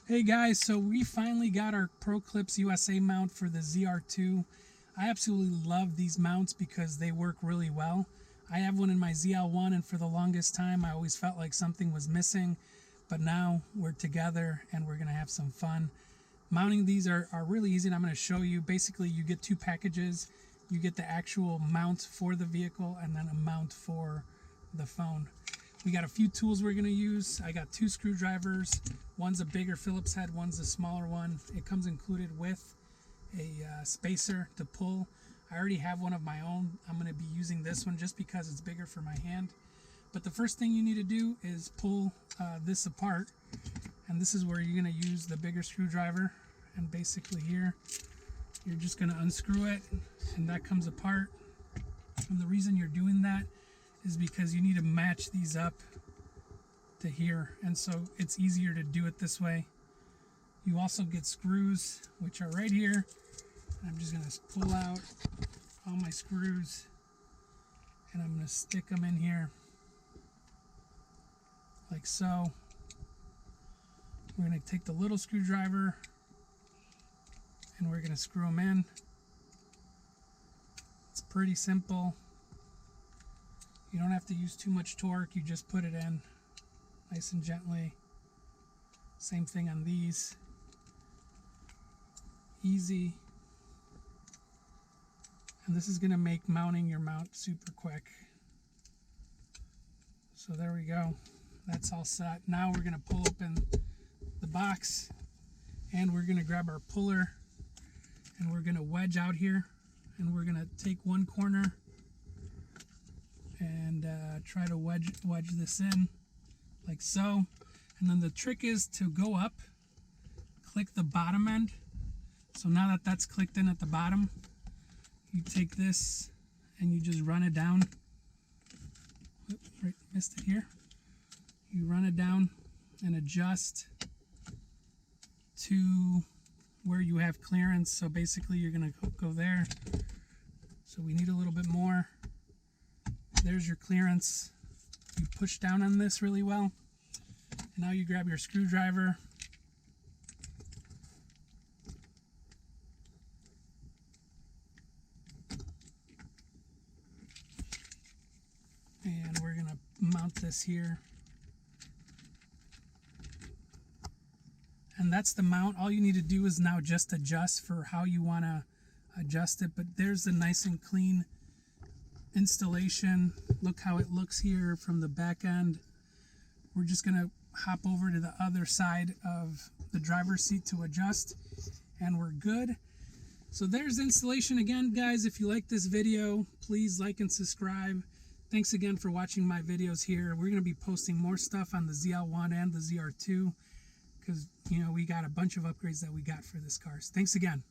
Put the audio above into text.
Hey guys, so we finally got our ProClips USA mount for the ZR2. I absolutely love these mounts because they work really well. I have one in my ZL1, and for the longest time I always felt like something was missing, but now we're together and we're gonna have some fun. Mounting these are really easy, and I'm going to show you. Basically, you get two packages. You get the actual mount for the vehicle and then a mount for the phone. We got a few tools we're going to use. I got two screwdrivers. One's a bigger Phillips head, one's a smaller one. It comes included with a spacer to pull. I already have one of my own. I'm going to be using this one just because it's bigger for my hand. But the first thing you need to do is pull this apart. And this is where you're going to use the bigger screwdriver. And basically here, you're just going to unscrew it, and that comes apart. And the reason you're doing that is because you need to match these up to here. And so it's easier to do it this way. You also get screws, which are right here. I'm just going to pull out all my screws, and I'm going to stick them in here like so. We're going to take the little screwdriver and we're going to screw them in. It's pretty simple. You don't have to use too much torque. You just put it in nice and gently. Same thing on these. Easy. And this is going to make mounting your mount super quick. So there we go. That's all set. Now we're going to pull open the box, and we're going to grab our puller, and we're going to wedge out here, and we're going to take one corner and try to wedge this in like so. And then the trick is to go up, click the bottom end. So now that that's clicked in at the bottom, you take this and you just run it down. Oops, right, missed it here. You run it down and adjust to where you have clearance. So basically you're going to go there. So we need a little bit more. There's your clearance. You push down on this really well. And now you grab your screwdriver. And we're going to mount this here. And that's the mount. All you need to do is now just adjust for how you want to adjust it. But there's the nice and clean installation. Look how it looks here from the back end. We're just going to hop over to the other side of the driver's seat to adjust, and we're good. So there's the installation. Again, guys, if you like this video, please like and subscribe. Thanks again for watching my videos here. We're going to be posting more stuff on the ZL1 and the ZR2 because, you know, we got a bunch of upgrades that we got for this car. Thanks again.